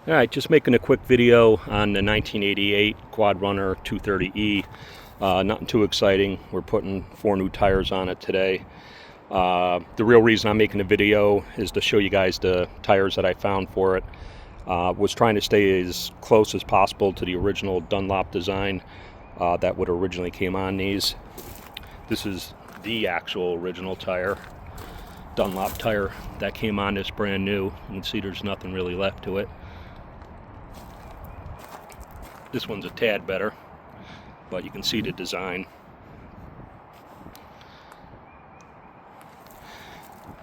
All right, just making a quick video on the 1988 quadrunner 230E. Nothing too exciting. We're putting 4 new tires on it today. The real reason I'm making the video is to show you guys the tires that I found for it. Was trying to stay as close as possible to the original Dunlop design that would originally came on these. This is the actual original tire, Dunlop tire that came on this brand new. You can see there's nothing really left to it. This one's a tad better, but you can see the design.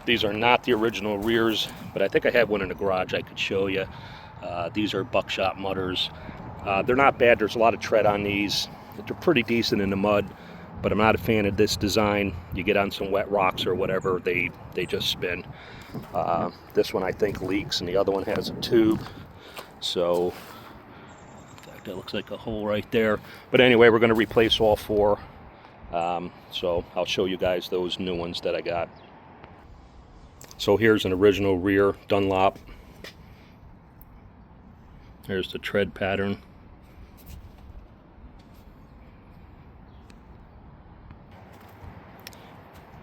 These are not the original rears, but I think I have one in the garage I could show you. These are buckshot mudders. They're not bad. There's a lot of tread on these. They're pretty decent in the mud, but I'm not a fan of this design. You get on some wet rocks or whatever, they just spin. This one I think leaks, and the other one has a tube. So that looks like a hole right there. But anyway, we're going to replace all 4. So I'll show you guys those new ones that I got. So here's an original rear Dunlop. There's the tread pattern.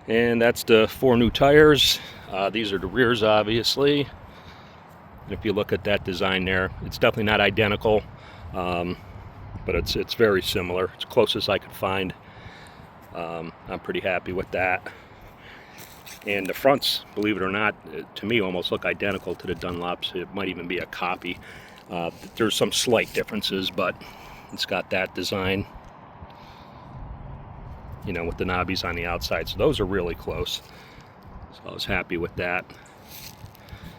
And that's the 4 new tires. These are the rears, obviously. And if you look at that design there, it's definitely not identical. But it's very similar. It's close as I could find. I'm pretty happy with that. And the fronts, believe it or not, to me almost look identical to the Dunlops. It might even be a copy. There's some slight differences, but it's got that design, you know, with the knobbies on the outside. So those are really close. So I was happy with that.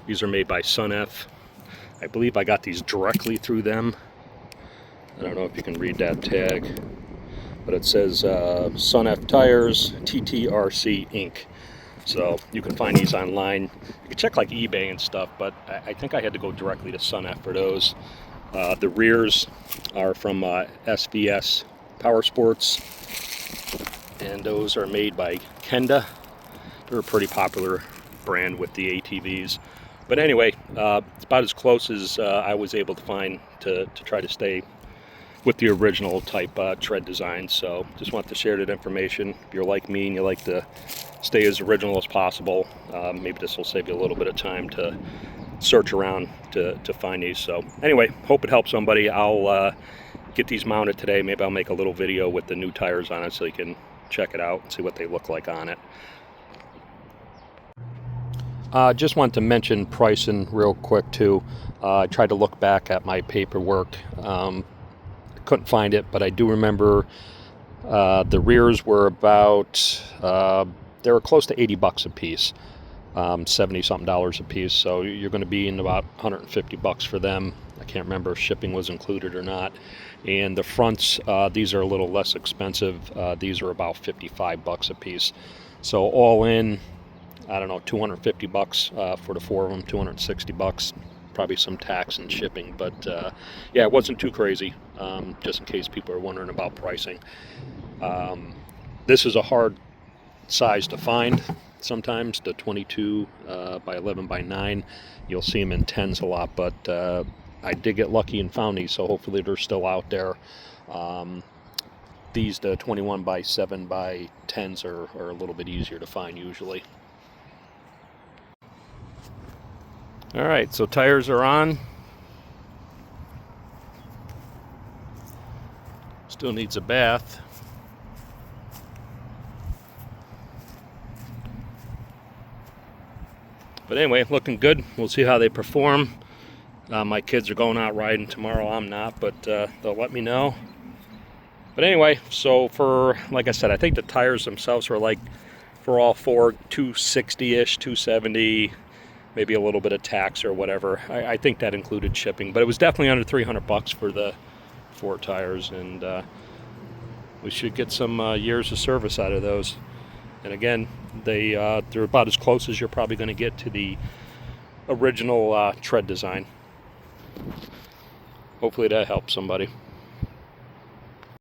These are made by Sunf. I believe I got these directly through them. I don't know if you can read that tag, but it says Sunf Tires, TTRC Inc. So you can find these online. You can check like eBay and stuff, but I think I had to go directly to Sunf for those. The rears are from SVS Power Sports, and those are made by Kenda. They're a pretty popular brand with the ATVs. But anyway, it's about as close as I was able to find to try to stay with the original type tread design. So just want to share that information. If you're like me and you like to stay as original as possible, maybe this will save you a little bit of time to search around to find these. So anyway, hope it helps somebody. I'll get these mounted today. Maybe I'll make a little video with the new tires on it so you can check it out and see what they look like on it. Just wanted to mention pricing real quick too. I tried to look back at my paperwork. Couldn't find it, but I do remember the rears were about, they were close to $80 a piece, $70-something a piece. So you're going to be in about $150 for them. I can't remember if shipping was included or not. And the fronts, these are a little less expensive. These are about $55 a piece. So all in, I don't know, $250 for the 4 of them, $260. Probably some tax and shipping, but yeah, it wasn't too crazy. Just in case people are wondering about pricing. This is a hard size to find sometimes, the 22 by 11 by 9. You'll see them in 10s a lot, but I did get lucky and found these, so hopefully they're still out there. These, the 21 by 7 by 10s are a little bit easier to find usually. All right, so tires are on. Still needs a bath. But anyway, looking good. We'll see how they perform. My kids are going out riding tomorrow. I'm not, but they'll let me know. But anyway, so for, like I said, I think the tires themselves are like, for all 4, 260-ish, 270, maybe a little bit of tax or whatever. I think that included shipping, but it was definitely under $300 for the 4 tires, and we should get some years of service out of those. And again, they're about as close as you're probably going to get to the original tread design. Hopefully that helps somebody.